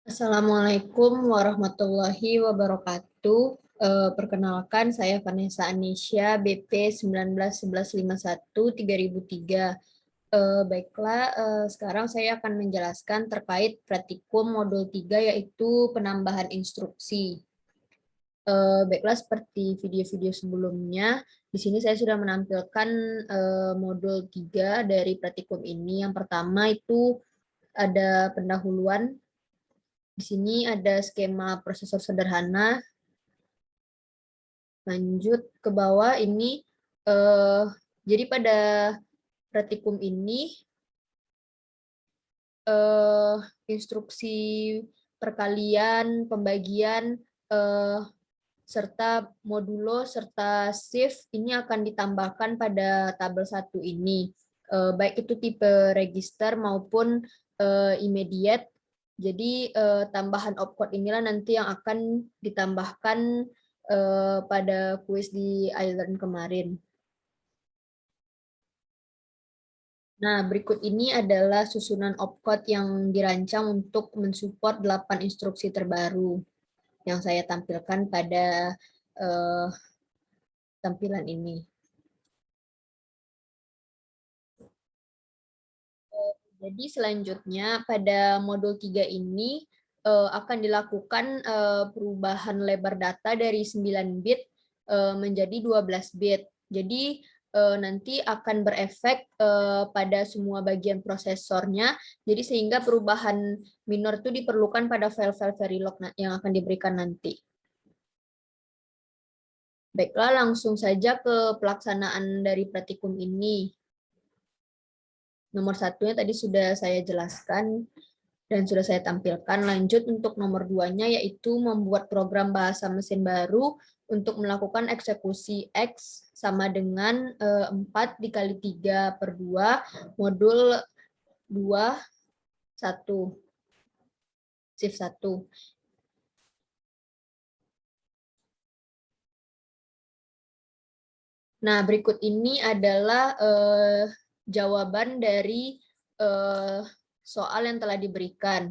Assalamualaikum warahmatullahi wabarakatuh. Perkenalkan, saya Vanessa Anisha, BP 191151 3003. Baiklah, sekarang saya akan menjelaskan terkait praktikum modul 3 yaitu penambahan instruksi. Baiklah, seperti video-video sebelumnya, di sini saya sudah menampilkan modul 3 dari praktikum ini. Yang pertama itu ada pendahuluan. Di sini ada skema prosesor sederhana. Lanjut ke bawah ini, jadi pada praktikum ini instruksi perkalian, pembagian, serta modulo serta shift ini akan ditambahkan pada tabel 1 ini, baik itu tipe register maupun immediate. Jadi tambahan opcode inilah nanti yang akan ditambahkan pada kuis di iLearn kemarin. Nah, berikut ini adalah susunan opcode yang dirancang untuk mensupport 8 instruksi terbaru yang saya tampilkan pada tampilan ini. Jadi selanjutnya pada modul 3 ini akan dilakukan perubahan lebar data dari 9 bit menjadi 12 bit. Jadi nanti akan berefek pada semua bagian prosesornya. Jadi sehingga perubahan minor itu diperlukan pada file-file Verilog yang akan diberikan nanti. Baiklah, langsung saja ke pelaksanaan dari praktikum ini. Nomor satunya tadi sudah saya jelaskan dan sudah saya tampilkan. Lanjut untuk nomor 2-nya, yaitu membuat program bahasa mesin baru untuk melakukan eksekusi X sama dengan 4 dikali 3 per 2 modul 2, 1, shift 1. Nah, berikut ini adalah jawaban dari soal yang telah diberikan.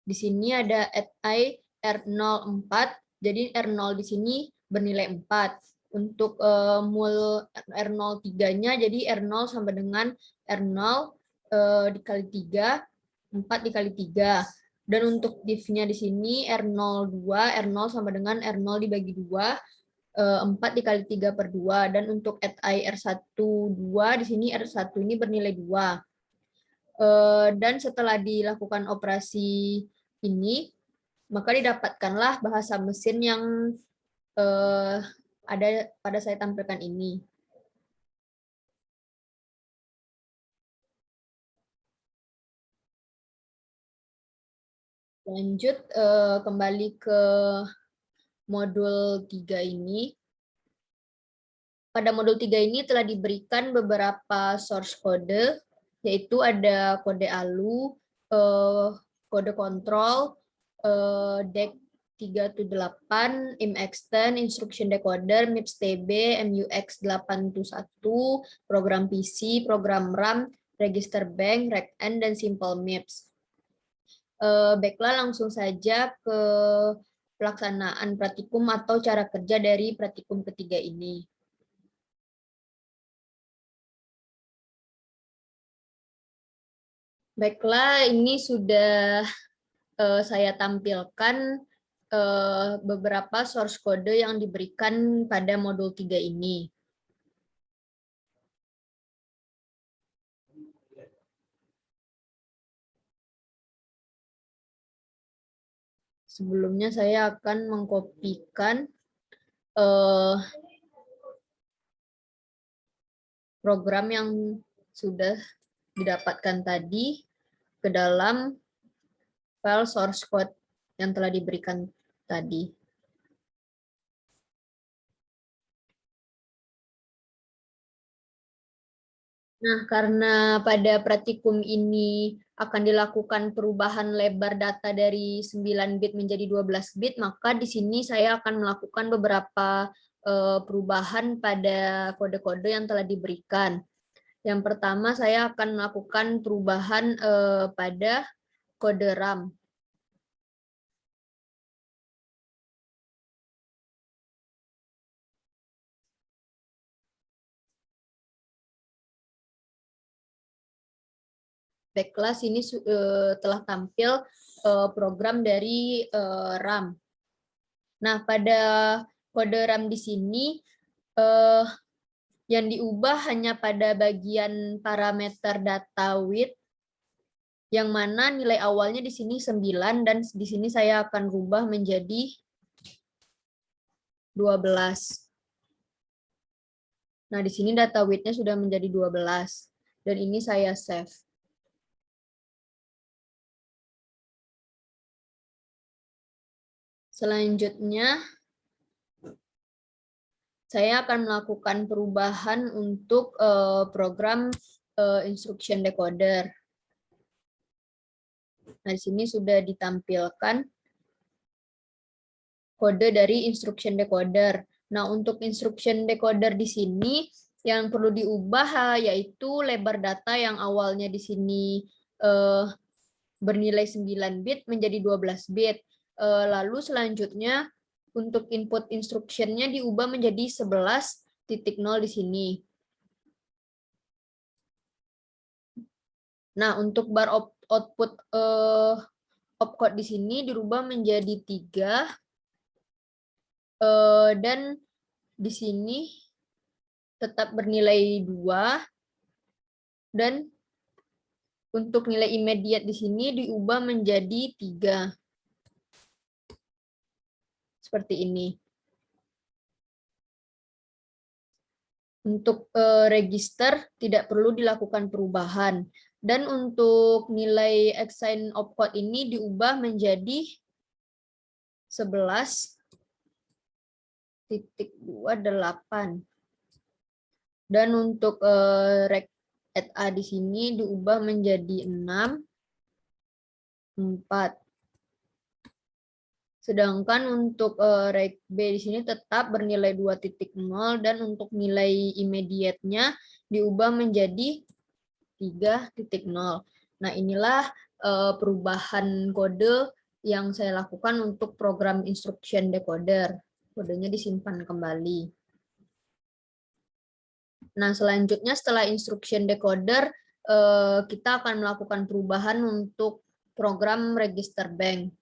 Di sini ada I R04, jadi R0 di sini bernilai 4. Untuk mul R03-nya, jadi R0 sama dengan R0 dikali 3, 4 dikali 3. Dan untuk div-nya di sini R02, R0 sama dengan R0 dibagi 2, 4 dikali 3 per 2. Dan untuk I R12, di sini R1 ini bernilai 2. Dan setelah dilakukan operasi ini, maka didapatkanlah bahasa mesin yang ada pada saya tampilkan ini. Lanjut kembali ke modul 3 ini. Pada modul 3 ini telah diberikan beberapa source code, yaitu ada kode ALU, kode kontrol, DEC 378, IMEXTEND, Instruction Decoder, MIPS TB, MUX 821, program PC, program RAM, Register Bank, RECN, dan Simple MIPS. Baiklah, langsung saja ke pelaksanaan praktikum atau cara kerja dari praktikum ketiga ini. Baiklah, ini sudah saya tampilkan beberapa source code yang diberikan pada modul 3 ini. Sebelumnya saya akan mengkopikan program yang sudah didapatkan tadi ke dalam file source code yang telah diberikan tadi. Nah, karena pada praktikum ini akan dilakukan perubahan lebar data dari 9 bit menjadi 12 bit, maka di sini saya akan melakukan beberapa perubahan pada kode-kode yang telah diberikan. Yang pertama saya akan melakukan perubahan pada kode RAM. Baiklah, sini telah tampil program dari RAM. Nah, pada kode RAM di sini yang diubah hanya pada bagian parameter data width, yang mana nilai awalnya di sini 9 dan di sini saya akan rubah menjadi 12. Nah, di sini data width-nya sudah menjadi 12 dan ini saya save. Selanjutnya, saya akan melakukan perubahan untuk program instruction decoder. Nah, di sini sudah ditampilkan kode dari instruction decoder. Nah, untuk instruction decoder di sini yang perlu diubah yaitu lebar data yang awalnya di sini bernilai 9 bit menjadi 12 bit. Lalu selanjutnya untuk input instruction-nya diubah menjadi 11.0 di sini. Nah, untuk bar output opcode di sini dirubah menjadi 3 dan di sini tetap bernilai 2 dan untuk nilai immediate di sini diubah menjadi 3. Seperti ini. Untuk register tidak perlu dilakukan perubahan. Dan untuk nilai assign opcode ini diubah menjadi 11.28. Dan untuk rect at A di sini diubah menjadi 6, 4. Sedangkan untuk rect B di sini tetap bernilai 2.0 dan untuk nilai immediate-nya diubah menjadi 3.0. Nah, inilah perubahan kode yang saya lakukan untuk program instruction decoder. Kodenya disimpan kembali. Nah, selanjutnya setelah instruction decoder, kita akan melakukan perubahan untuk program register bank.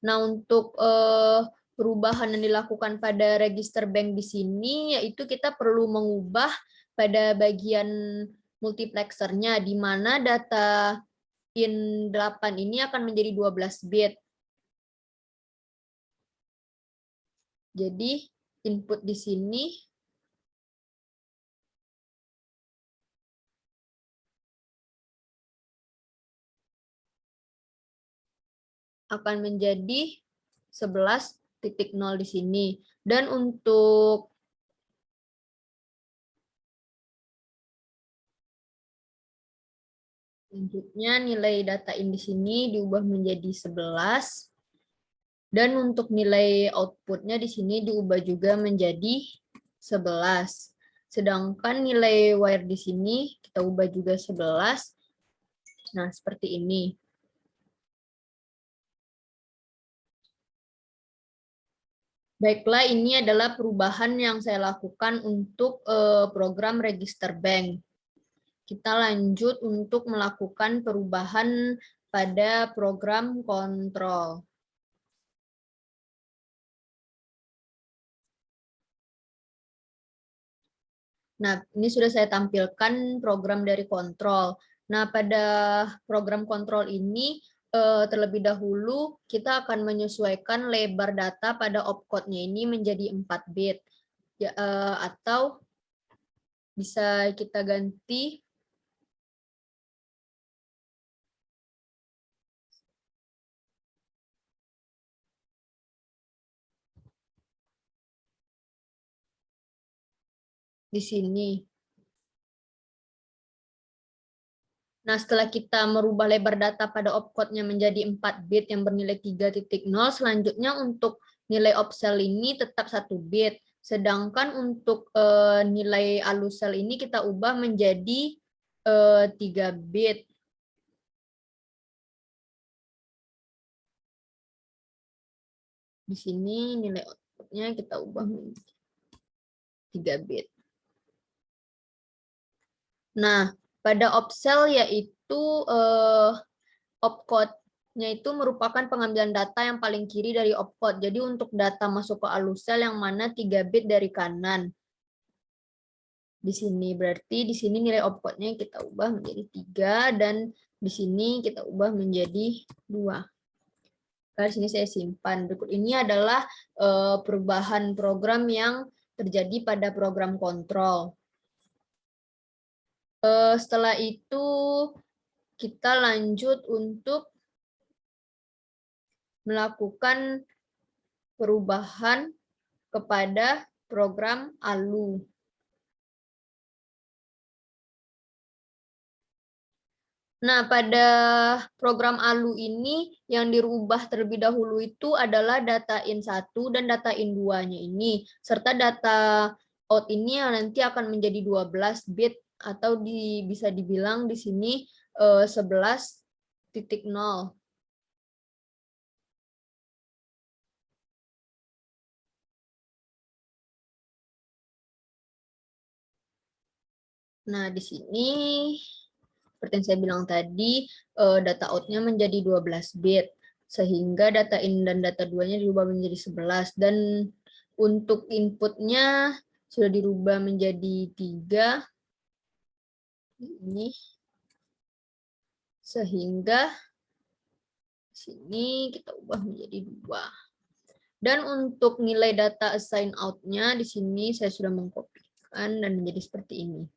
Nah, untuk perubahan yang dilakukan pada register bank di sini, yaitu kita perlu mengubah pada bagian multiplexernya, di mana data in 8 ini akan menjadi 12 bit. Jadi, input di sini akan menjadi 11.0 di sini. Dan untuk selanjutnya nilai data in di sini diubah menjadi 11. Dan untuk nilai outputnya di sini diubah juga menjadi 11. Sedangkan nilai wire di sini kita ubah juga 11. Nah, seperti ini. Baiklah, ini adalah perubahan yang saya lakukan untuk program register bank. Kita lanjut untuk melakukan perubahan pada program kontrol. Nah, ini sudah saya tampilkan program dari kontrol. Nah, pada program kontrol ini, terlebih dahulu kita akan menyesuaikan lebar data pada opcode-nya ini menjadi 4 bit. Ya, atau bisa kita ganti di sini. Nah, setelah kita merubah lebar data pada opcode-nya menjadi 4 bit yang bernilai 3.0, selanjutnya untuk nilai opsel ini tetap 1 bit. Sedangkan untuk nilai alusel ini kita ubah menjadi 3 bit. Di sini nilai outputnya kita ubah menjadi 3 bit. Nah, pada opsel yaitu opcode-nya itu merupakan pengambilan data yang paling kiri dari opcode. Jadi untuk data masuk ke alusel yang mana 3 bit dari kanan. Di sini berarti di sini nilai opcode-nya kita ubah menjadi 3 dan di sini kita ubah menjadi 2. Di sini saya simpan. Berikut ini adalah perubahan program yang terjadi pada program kontrol. Setelah itu kita lanjut untuk melakukan perubahan kepada program ALU. Nah, pada program ALU ini yang dirubah terlebih dahulu itu adalah data in 1 dan data in 2-nya ini, serta data out ini yang nanti akan menjadi 12 bit atau bisa dibilang di sini 11.0. Nah, di sini seperti yang saya bilang tadi, data out-nya menjadi 12 bit, sehingga data in dan data 2-nya dirubah menjadi 11, dan untuk inputnya sudah dirubah menjadi 3, ini, sehingga sini kita ubah menjadi 2. Dan untuk nilai data assign out-nya di sini saya sudah mengkopikan dan menjadi seperti ini.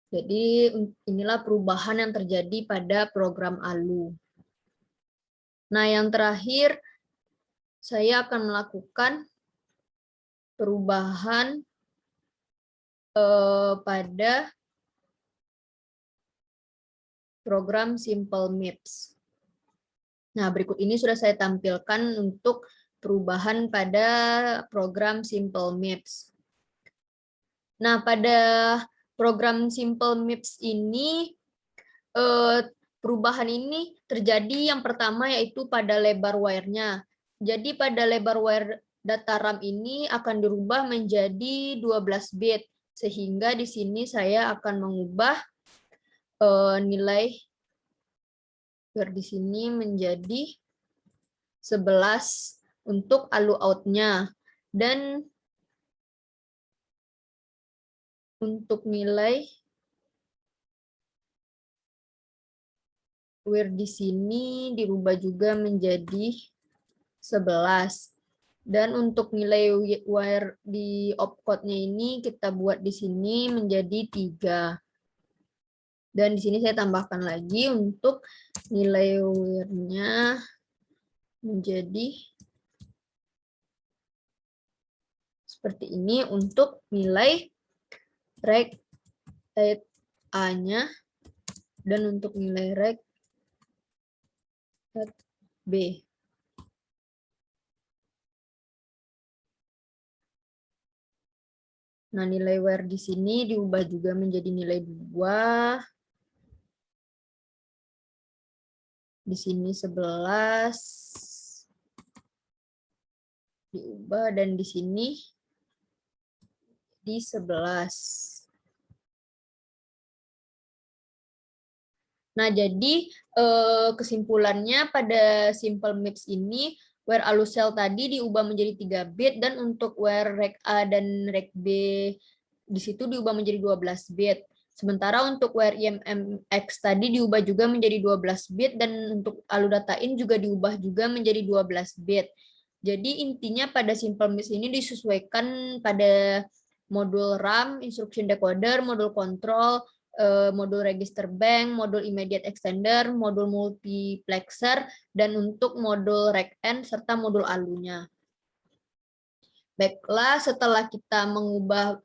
Jadi inilah perubahan yang terjadi pada program ALU. Nah, yang terakhir saya akan melakukan perubahan pada program Simple Maps. Nah, berikut ini sudah saya tampilkan untuk perubahan pada program Simple Maps. Nah, pada program Simple Maps ini, perubahan ini terjadi yang pertama yaitu pada lebar wire-nya. Jadi pada lebar wire data RAM ini akan dirubah menjadi 12 bit, sehingga di sini saya akan mengubah nilai di sini menjadi 11 untuk ALU out-nya. Dan untuk nilai where di sini dirubah juga menjadi 11. Dan untuk nilai wire di opcode-nya ini kita buat di sini menjadi 3. Dan di sini saya tambahkan lagi untuk nilai wire-nya menjadi seperti ini untuk nilai reg A-nya dan untuk nilai reg B. Nah, nilai where di sini diubah juga menjadi nilai 2. Di sini 11. Diubah dan di sini di 11. Nah, jadi kesimpulannya pada Simple Maps ini, where alusel tadi diubah menjadi 3 bit, dan untuk where reg A dan reg B di situ diubah menjadi 12 bit. Sementara untuk where IMMX tadi diubah juga menjadi 12 bit, dan untuk ALU data in juga diubah juga menjadi 12 bit. Jadi intinya pada Simple Maps ini disesuaikan pada modul RAM, instruction decoder, modul kontrol, modul register bank, modul immediate extender, modul multiplexer, dan untuk modul rec-n serta modul ALU-nya. Baiklah, setelah kita mengubah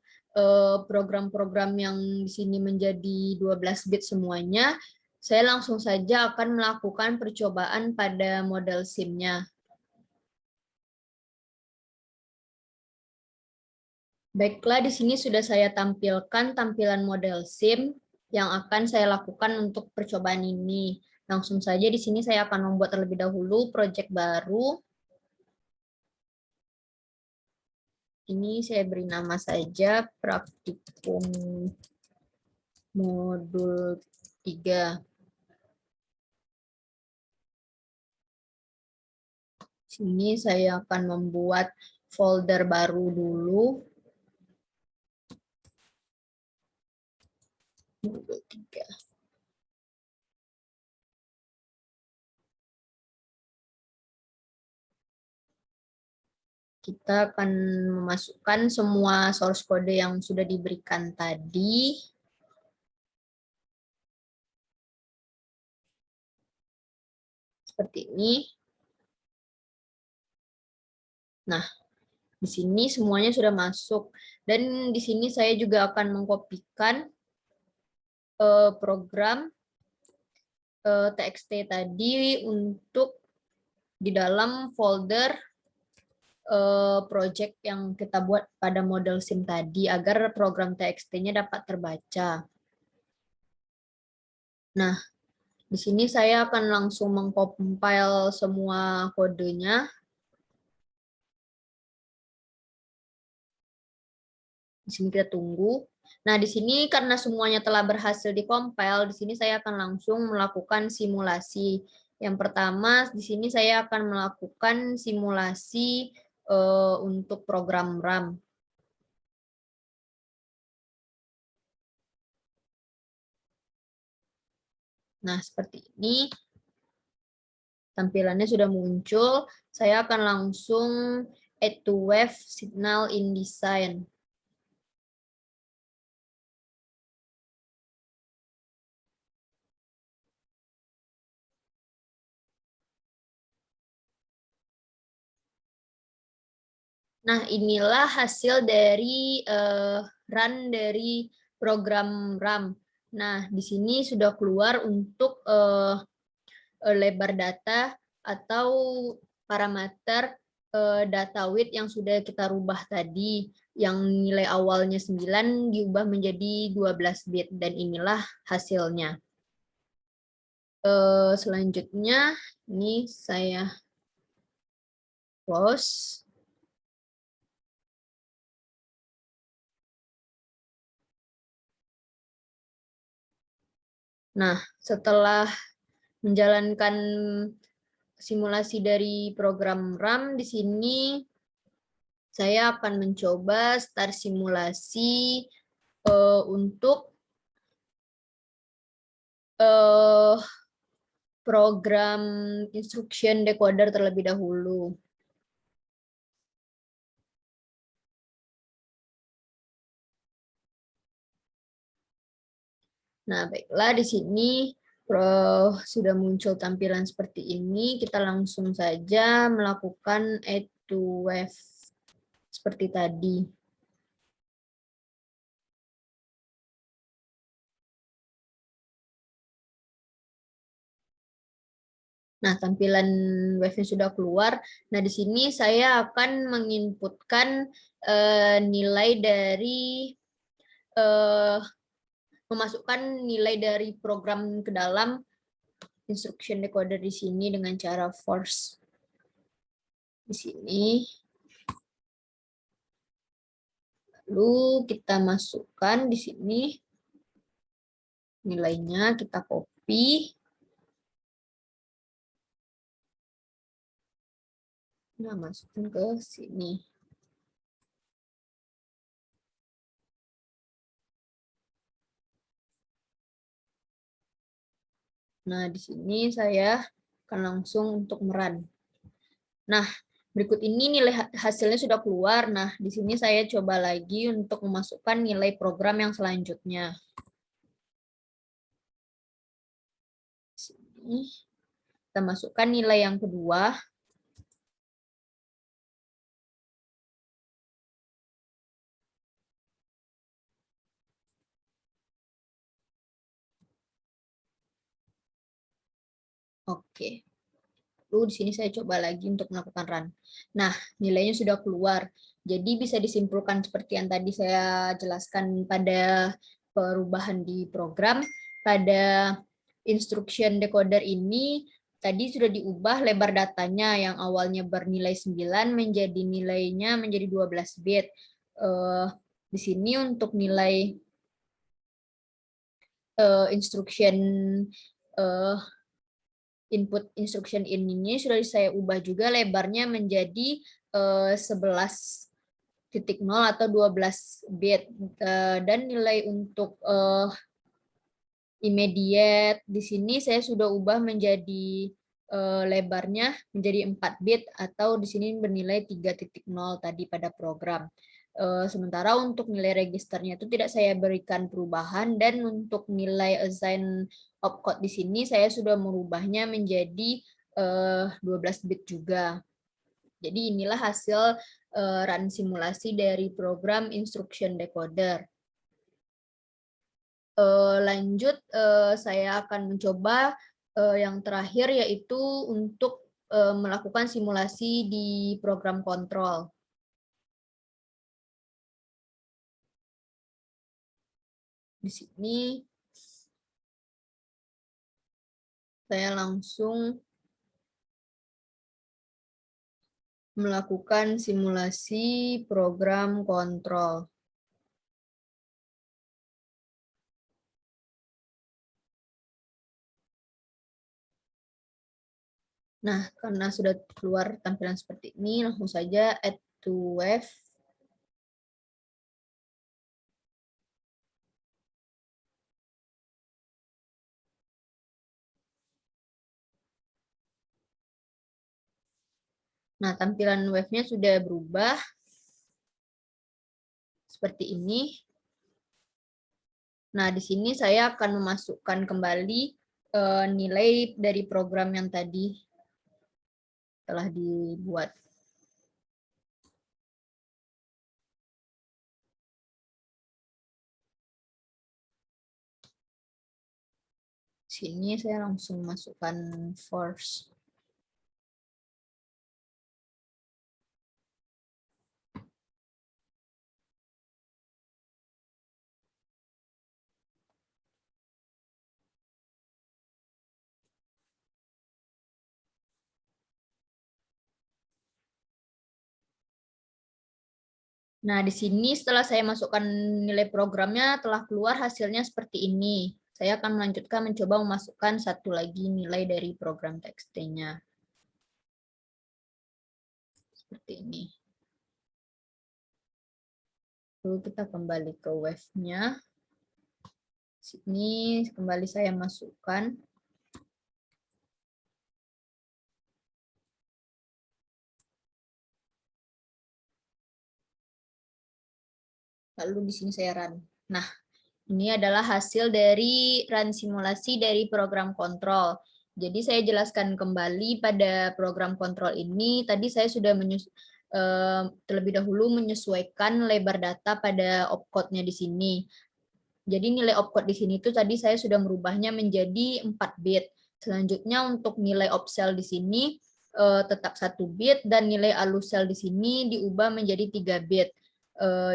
program-program yang di sini menjadi 12 bit semuanya, saya langsung saja akan melakukan percobaan pada model SIM-nya. Baiklah, di sini sudah saya tampilkan tampilan model SIM yang akan saya lakukan untuk percobaan ini. Langsung saja di sini saya akan membuat terlebih dahulu proyek baru. Ini saya beri nama saja praktikum modul 3. Sini saya akan membuat folder baru dulu. Modul 3. Kita akan memasukkan semua source code yang sudah diberikan tadi. Seperti ini. Nah, di sini semuanya sudah masuk. Dan di sini saya juga akan mengkopikan program TXT tadi untuk di dalam folder project yang kita buat pada model SIM tadi agar program TXT-nya dapat terbaca. Nah, di sini saya akan langsung mengcompile semua kodenya. Di sini kita tunggu. Nah, di sini karena semuanya telah berhasil dikompil, di sini saya akan langsung melakukan simulasi. Yang pertama, di sini saya akan melakukan simulasi untuk program RAM. Nah, seperti ini. Tampilannya sudah muncul. Saya akan langsung add to wave signal in design. Nah, inilah hasil dari run dari program RAM. Nah, di sini sudah keluar untuk lebar data atau parameter data width yang sudah kita rubah tadi. Yang nilai awalnya 9 diubah menjadi 12 bit, dan inilah hasilnya. Selanjutnya, ini saya close. Nah, setelah menjalankan simulasi dari program RAM, di sini saya akan mencoba start simulasi untuk program instruction decoder terlebih dahulu. Nah, baiklah, di sini sudah muncul tampilan seperti ini. Kita langsung saja melakukan add to wave seperti tadi. Nah, tampilan wave-nya sudah keluar. Nah, di sini saya akan menginputkan nilai dari memasukkan nilai dari program ke dalam instruction decoder di sini dengan cara force. Di sini. Lalu kita masukkan di sini nilainya, kita copy. Nah, masukin ke sini. Nah, di sini saya akan langsung untuk merun. Nah, berikut ini nilai hasilnya sudah keluar. Nah, di sini saya coba lagi untuk memasukkan nilai program yang selanjutnya. Sini. Kita masukkan nilai yang kedua. Oke. Lalu di sini saya coba lagi untuk melakukan run. Nah, nilainya sudah keluar. Jadi bisa disimpulkan seperti yang tadi saya jelaskan pada perubahan di program. Pada instruction decoder ini tadi sudah diubah lebar datanya yang awalnya bernilai 9 menjadi nilainya menjadi 12 bit. Di sini untuk nilai instruction input instruction ini sudah saya ubah juga lebarnya menjadi 11.0 atau 12 bit, dan nilai untuk immediate di sini saya sudah ubah menjadi lebarnya menjadi 4 bit atau di sini bernilai 3.0 tadi pada program. Sementara untuk nilai registernya itu tidak saya berikan perubahan, dan untuk nilai assign opcode di sini saya sudah merubahnya menjadi 12 bit juga. Jadi inilah hasil run simulasi dari program instruction decoder. Lanjut, saya akan mencoba yang terakhir, yaitu untuk melakukan simulasi di program kontrol. Di sini saya langsung melakukan simulasi program kontrol. Nah, karena sudah keluar tampilan seperti ini, langsung saja add to wave. Nah, tampilan wave-nya sudah berubah seperti ini. Nah, di sini saya akan memasukkan kembali nilai dari program yang tadi telah dibuat. Sini saya langsung masukkan force. Nah, di sini setelah saya masukkan nilai programnya, telah keluar hasilnya seperti ini. Saya akan melanjutkan mencoba memasukkan satu lagi nilai dari program TXT-nya. Seperti ini. Lalu kita kembali ke wave-nya. Sini kembali saya masukkan. Lalu di sini saya run. Nah, ini adalah hasil dari run simulasi dari program kontrol. Jadi saya jelaskan kembali pada program kontrol ini. Tadi saya sudah terlebih dahulu menyesuaikan lebar data pada opcode-nya di sini. Jadi nilai opcode di sini itu tadi saya sudah merubahnya menjadi 4 bit. Selanjutnya untuk nilai opsel di sini tetap 1 bit, dan nilai alusel di sini diubah menjadi 3 bit.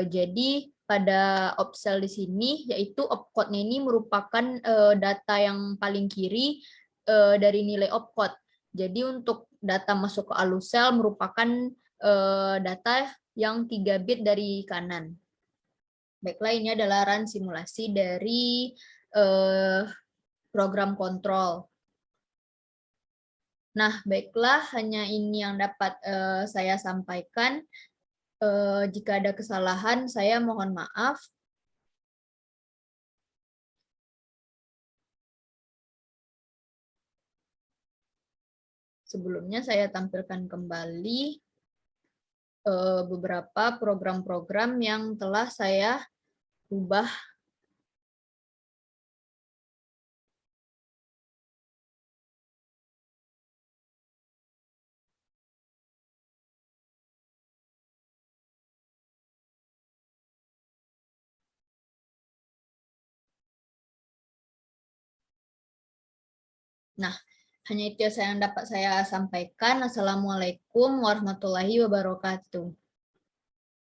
Jadi pada opsel di sini, yaitu opcode-nya ini merupakan data yang paling kiri dari nilai opcode. Jadi untuk data masuk ke alusel merupakan data yang 3 bit dari kanan. Baiklah, ini adalah run simulasi dari program kontrol. Nah, baiklah, hanya ini yang dapat saya sampaikan. Jika ada kesalahan, saya mohon maaf. Sebelumnya saya tampilkan kembali beberapa program-program yang telah saya ubah. Nah, hanya itu yang dapat saya sampaikan. Assalamualaikum warahmatullahi wabarakatuh.